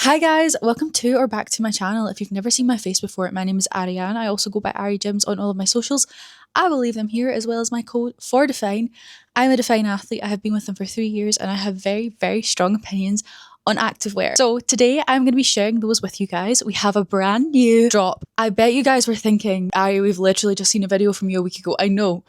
Hi guys, welcome to or back to my channel. If you've never seen my face before, my name is Ariane. I also go by ari.gyms on all of my socials. I will leave them here as well as my code for DFYNE. I'm a DFYNE athlete. I have been with them for 3 years and I have very strong opinions on activewear. So today I'm going to be sharing those with you guys. We have a brand new drop. I bet you guys were thinking, Ari, we've literally just seen a video from you a week ago. I know.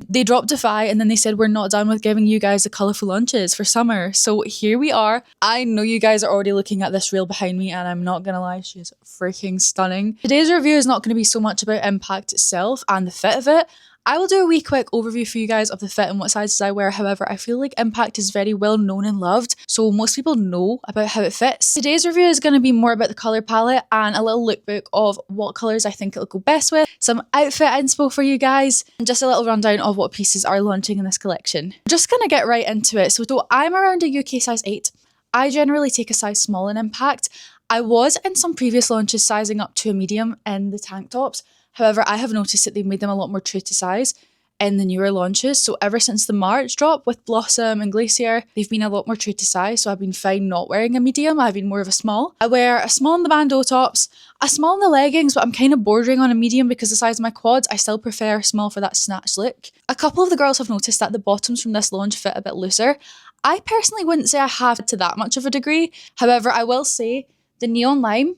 They dropped Defy and then they said we're not done with giving you guys the colourful lunches for summer. So here we are. I know you guys are already looking at this reel behind me and I'm not going to lie, she's freaking stunning. Today's review is not going to be so much about Impact itself and the fit of it. I will do a wee quick overview for you guys of the fit and what sizes I wear. However, I feel like Impact is very well known and loved, so most people know about how it fits. Today's review is going to be more about the colour palette and a little lookbook of what colours I think it'll go best with, some outfit inspo for you guys, and just a little rundown of what pieces are launching in this collection. I'm just going to get right into it. So though I'm around a UK size 8, I generally take a size small in Impact. I was in some previous launches sizing up to a medium in the tank tops. However, I have noticed that they've made them a lot more true to size in the newer launches. So ever since the March drop with Blossom and Glacier, they've been a lot more true to size. So I've been fine not wearing a medium. I've been more of a small. I wear a small in the bandeau tops, a small in the leggings, but I'm kind of bordering on a medium because the size of my quads, I still prefer small for that snatch look. A couple of the girls have noticed that the bottoms from this launch fit a bit looser. I personally wouldn't say I have to that much of a degree. However, I will say the neon lime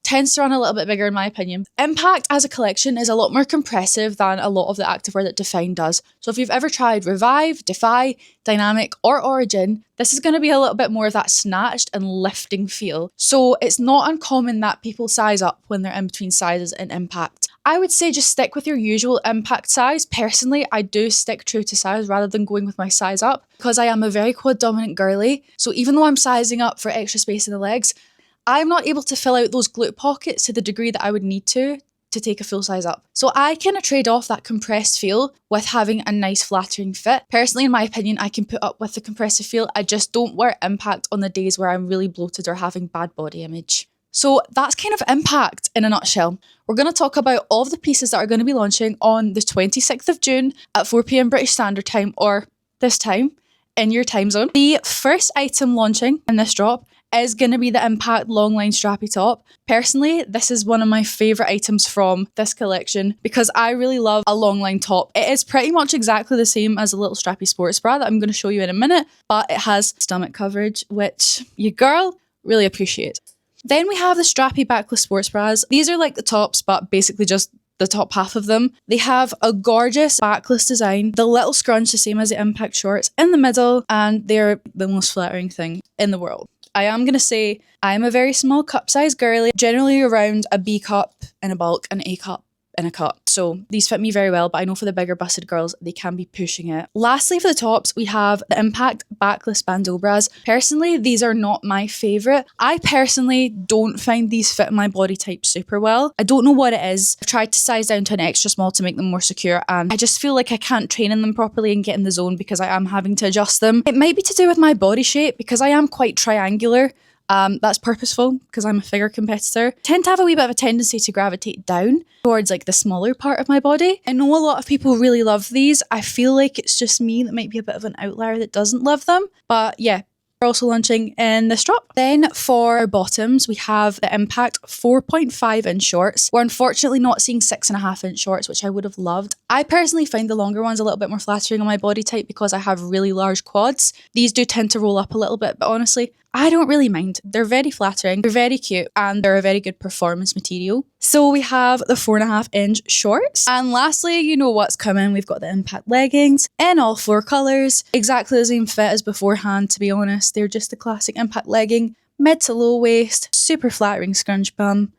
tends to run a little bit bigger in my opinion. Impact as a collection is a lot more compressive than a lot of the activewear that DFYNE does. So if you've ever tried Revive, Defy, Dynamic or Origin, this is going to be a little bit more of that snatched and lifting feel. So it's not uncommon that people size up when they're in between sizes in Impact. I would say just stick with your usual Impact size. Personally, I do stick true to size rather than going with my size up because I am a very quad dominant girly. So even though I'm sizing up for extra space in the legs, I'm not able to fill out those glute pockets to the degree that I would need to take a full size up. So I kind of trade off that compressed feel with having a nice flattering fit. Personally, in my opinion, I can put up with the compressive feel. I just don't wear Impact on the days where I'm really bloated or having bad body image. So that's kind of Impact in a nutshell. We're going to talk about all of the pieces that are going to be launching on the 26th of June at 4 PM British Standard Time, or this time in your time zone. The first item launching in this drop is going to be the Impact longline strappy top. Personally, this is one of my favourite items from this collection because I really love a longline top. It is pretty much exactly the same as a little strappy sports bra that I'm going to show you in a minute, but it has stomach coverage, which you girl really appreciate. Then we have the strappy backless sports bras. These are like the tops, but basically just the top half of them. They have a gorgeous backless design, the little scrunch the same as the Impact shorts in the middle, and they're the most flattering thing in the world. I am going to say I'm a very small cup size girly, generally around a B cup in a bulk and A cup in a cut. So these fit me very well, but I know for the bigger busted girls, they can be pushing it. Lastly, for the tops, we have the Impact backless bandeau bras. Personally, these are not my favourite. I personally don't find these fit my body type super well. I don't know what it is. I've tried to size down to an extra small to make them more secure, and I just feel like I can't train in them properly and get in the zone because I am having to adjust them. It might be to do with my body shape because I am quite triangular. That's purposeful because I'm a figure competitor. I tend to have a wee bit of a tendency to gravitate down towards like the smaller part of my body. I know a lot of people really love these. I feel like it's just me that might be a bit of an outlier that doesn't love them. But yeah, we're also launching in this drop. Then for our bottoms, we have the Impact 4.5 inch shorts. We're unfortunately not seeing 6.5 inch shorts, which I would have loved. I personally find the longer ones a little bit more flattering on my body type because I have really large quads. These do tend to roll up a little bit, but honestly, I don't really mind. They're very flattering, they're very cute, and they're a very good performance material. So we have the 4.5 inch shorts. And lastly, you know what's coming. We've got the Impact leggings in all 4 colours. Exactly the same fit as beforehand, to be honest. They're just the classic Impact legging, mid to low waist, super flattering scrunch bum.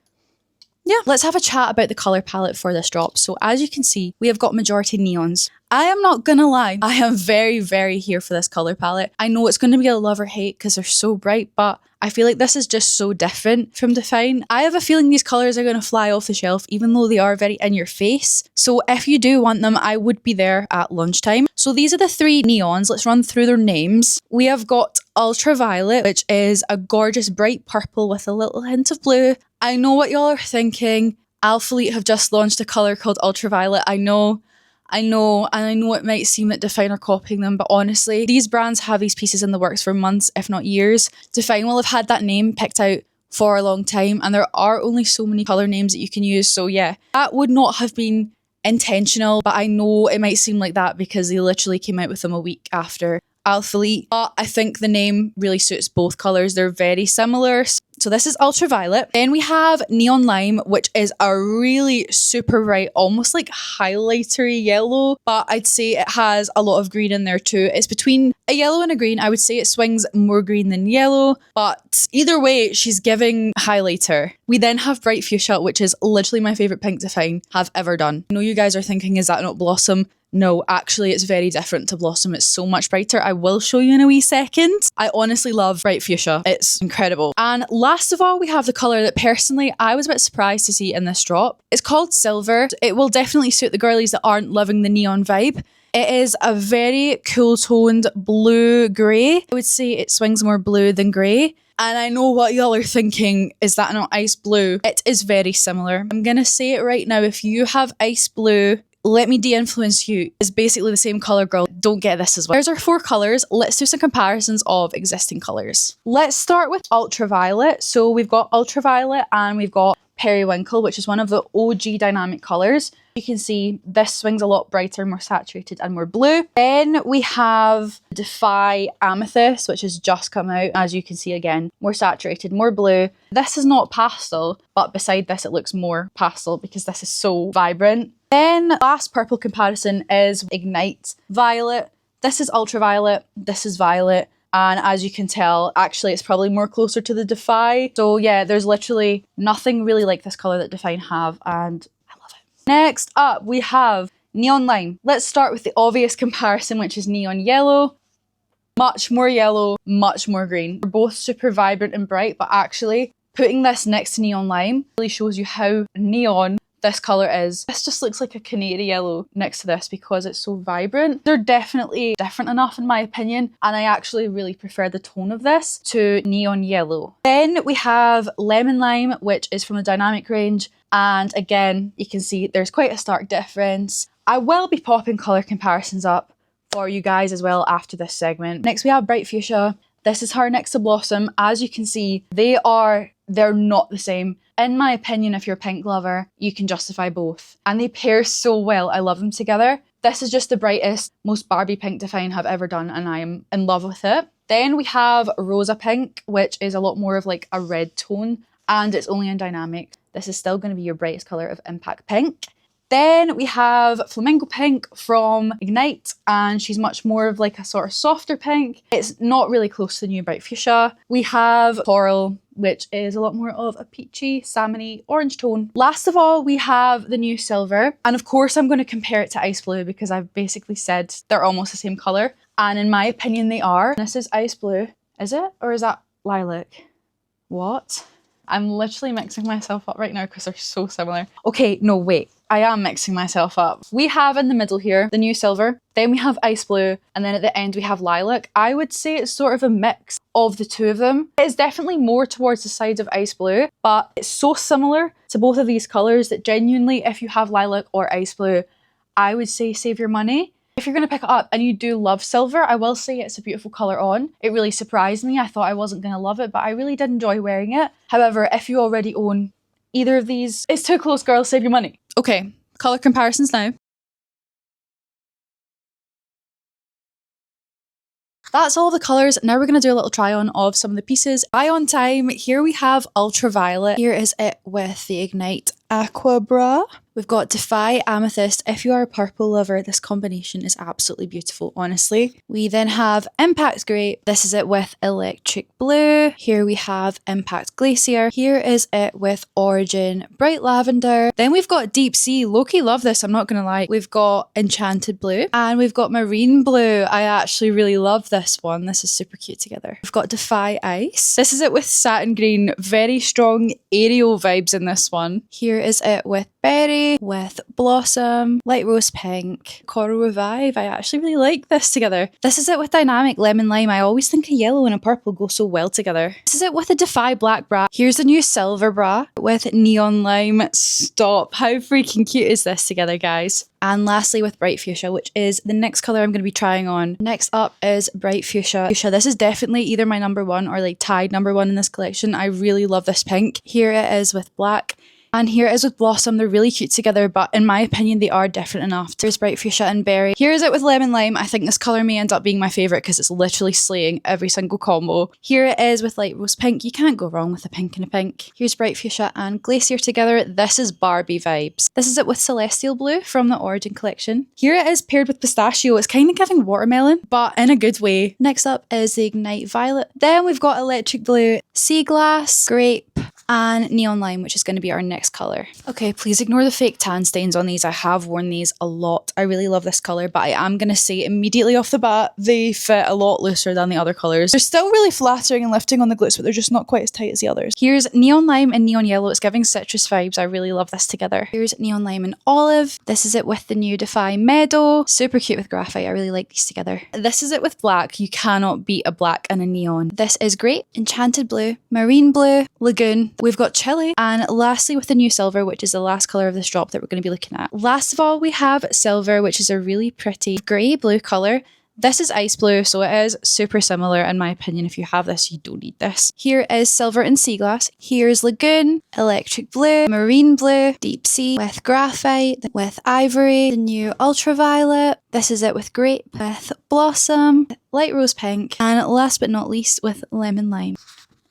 Yeah, let's have a chat about the colour palette for this drop. So as you can see, we have got majority neons. I am not gonna lie, I am very here for this colour palette. I know it's gonna be a love or hate because they're so bright, but I feel like this is just so different from DFYNE. I have a feeling these colours are gonna fly off the shelf even though they are very in your face. So if you do want them, I would be there at lunchtime. So these are the 3 neons. Let's run through their names. We have got Ultraviolet, which is a gorgeous bright purple with a little hint of blue. I know what y'all are thinking. Alphalete have just launched a colour called Ultraviolet. I know. I know, and I know it might seem that DFYNE are copying them, but honestly, these brands have these pieces in the works for months, if not years. DFYNE will have had that name picked out for a long time, and there are only so many colour names that you can use. So yeah, that would not have been intentional, but I know it might seem like that because they literally came out with them a week after Alphalete. But I think the name really suits both colours. They're very similar. So this is ultraviolet. Then we have neon lime, which is a really super bright, almost like highlightery yellow, but I'd say it has a lot of green in there too. It's between a yellow and a green. I would say it swings more green than yellow, but either way, she's giving highlighter. We then have bright fuchsia, which is literally my favourite pink DFYNE have ever done. I know you guys are thinking, is that not Blossom? No, actually it's very different to Blossom. It's so much brighter. I will show you in a wee second. I honestly love bright fuchsia. It's incredible. And last of all, we have the colour that personally I was a bit surprised to see in this drop. It's called Silver. It will definitely suit the girlies that aren't loving the neon vibe. It is a very cool toned blue grey. I would say it swings more blue than grey. And I know what y'all are thinking, is that not ice blue? It is very similar. I'm gonna say it right now, if you have ice blue, let me de-influence you. It's basically the same colour, girl. Don't get this as well. There's our 4 colours. Let's do some comparisons of existing colours. Let's start with ultraviolet. So we've got ultraviolet and we've got periwinkle, which is one of the OG dynamic colours. You can see this swings a lot brighter, more saturated and more blue. Then we have Defy Amethyst, which has just come out. As you can see again, more saturated, more blue. This is not pastel, but beside this it looks more pastel because this is so vibrant. Then last purple comparison is Ignite Violet. This is ultraviolet, this is violet. And as you can tell, actually it's probably more closer to the Defy. So yeah, there's literally nothing really like this colour that DFYNE have, and I love it. Next up, we have Neon Lime. Let's start with the obvious comparison, which is Neon Yellow. Much more yellow, much more green. They're both super vibrant and bright, but actually putting this next to Neon Lime really shows you how neon this colour is. This just looks like a canary yellow next to this because it's so vibrant. They're definitely different enough in my opinion, and I actually really prefer the tone of this to neon yellow. Then we have Lemon Lime, which is from the dynamic range, and again you can see there's quite a stark difference. I will be popping colour comparisons up for you guys as well after this segment. Next we have Bright Fuchsia. This is her next to Blossom. As you can see, they're not the same. In my opinion, if you're a pink lover, you can justify both. And they pair so well. I love them together. This is just the brightest, most Barbie pink DFYNE have ever done, and I am in love with it. Then we have Rosa Pink, which is a lot more of like a red tone, and it's only in dynamic. This is still going to be your brightest colour of Impact Pink. Then we have Flamingo Pink from Ignite, and she's much more of like a sort of softer pink. It's not really close to the new Bright Fuchsia. We have Coral, which is a lot more of a peachy, salmony, orange tone. Last of all, we have the new Silver. And of course, I'm going to compare it to Ice Blue because I've basically said they're almost the same colour. And in my opinion, they are. This is Ice Blue. Is it? Or is that Lilac? What? I'm literally mixing myself up right now because they're so similar. Okay, no, wait. I am mixing myself up. We have in the middle here the new Silver, then we have Ice Blue, and then at the end we have Lilac. I would say it's sort of a mix of the two of them. It's definitely more towards the side of Ice Blue, but it's so similar to both of these colours that genuinely, if you have Lilac or Ice Blue, I would say save your money. If you're going to pick it up and you do love Silver, I will say it's a beautiful colour on. It really surprised me. I thought I wasn't going to love it, but I really did enjoy wearing it. However, if you already own either of these, it's too close, girls, save your money. Okay, colour comparisons now. That's all the colours. Now we're going to do a little try on of some of the pieces. Try on time. Here we have Ultraviolet. Here is it with the Ignite Aqua Bra. We've got Defy Amethyst. If you are a purple lover, this combination is absolutely beautiful, honestly. We then have Impact Grey. This is it with Electric Blue. Here we have Impact Glacier. Here is it with Origin Bright Lavender. Then we've got Deep Sea. Low-key love this, I'm not gonna lie. We've got Enchanted Blue. And we've got Marine Blue. I actually really love this one. This is super cute together. We've got Defy Ice. This is it with Satin Green. Very strong aerial vibes in this one. Here is it with berry with blossom, light rose pink, coral revive. I actually really like this together. This is it with dynamic lemon lime. I always think a yellow and a purple go so well together. This is it with a Defy black bra. Here's the new silver bra with neon lime. Stop. How freaking cute is this together, guys? And lastly with bright fuchsia, which is the next colour I'm going to be trying on. Next up is bright fuchsia. This is definitely either my number one or like tied number one in this collection. I really love this pink. Here it is with black. And here it is with blossom. They're really cute together, but in my opinion, they are different enough. There's bright fuchsia and berry. Here is it with lemon lime. I think this colour may end up being my favourite because it's literally slaying every single combo. Here it is with light rose pink. You can't go wrong with a pink and a pink. Here's bright fuchsia and glacier together. This is Barbie vibes. This is it with celestial blue from the Origin collection. Here it is paired with pistachio. It's kind of giving watermelon, but in a good way. Next up is the Ignite Violet. Then we've got electric blue, sea glass, grape, and neon lime, which is going to be our next colour. Okay, please ignore the fake tan stains on these. I have worn these a lot. I really love this colour, but I am going to say immediately off the bat, they fit a lot looser than the other colours. They're still really flattering and lifting on the glutes, but they're just not quite as tight as the others. Here's neon lime and neon yellow. It's giving citrus vibes. I really love this together. Here's neon lime and olive. This is it with the new Defy Meadow. Super cute with graphite. I really like these together. This is it with black. You cannot beat a black and a neon. This is great. Enchanted blue, marine blue, lagoon. We've got chili, and lastly with the new silver, which is the last colour of this drop that we're going to be looking at. Last of all, we have silver, which is a really pretty grey blue colour. This is ice blue, so it is super similar in my opinion. If you have this, you don't need this. Here is silver and sea glass. Here's lagoon, electric blue, marine blue, deep sea with graphite, with ivory, the new ultraviolet. This is it with grape, with blossom, light rose pink, and last but not least with lemon lime.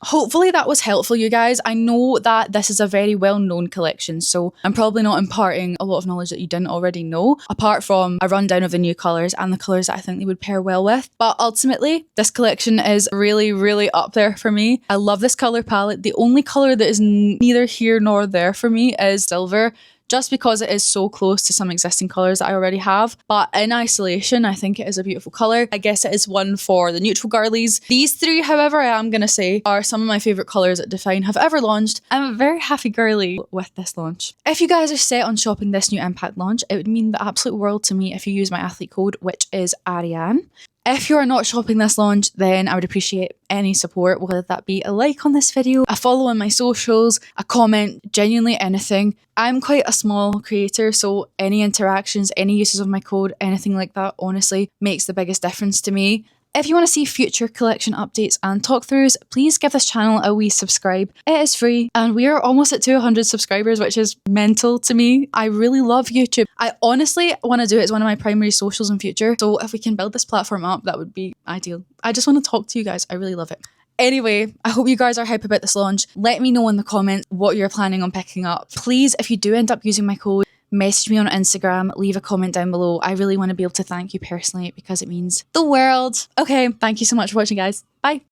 Hopefully that was helpful, you guys. I know that this is a very well-known collection, so I'm probably not imparting a lot of knowledge that you didn't already know, apart from a rundown of the new colours and the colours that I think they would pair well with. But ultimately, this collection is really, really up there for me. I love this colour palette. The only colour that is neither here nor there for me is silver, just because it is so close to some existing colours that I already have. But in isolation, I think it is a beautiful colour. I guess it is one for the neutral girlies. These three, however, I am going to say are some of my favourite colours that DFYNE have ever launched. I'm a very happy girly with this launch. If you guys are set on shopping this new Impact launch, it would mean the absolute world to me if you use my athlete code, which is Ariane. If you are not shopping this launch, then I would appreciate any support, whether that be a like on this video, a follow on my socials, a comment, genuinely anything. I'm quite a small creator, so any interactions, any uses of my code, anything like that, honestly makes the biggest difference to me. If you want to see future collection updates and talk-throughs, please give this channel a wee subscribe. It is free, and we are almost at 200 subscribers, which is mental to me. I really love YouTube. I honestly want to do it as one of my primary socials in future, so if we can build this platform up, that would be ideal. I just want to talk to you guys. I really love it. Anyway, I hope you guys are hype about this launch. Let me know in the comments what you're planning on picking up. Please, if you do end up using my code, message me on Instagram, leave a comment down below. I really want to be able to thank you personally because it means the world. Okay, thank you so much for watching, guys. Bye.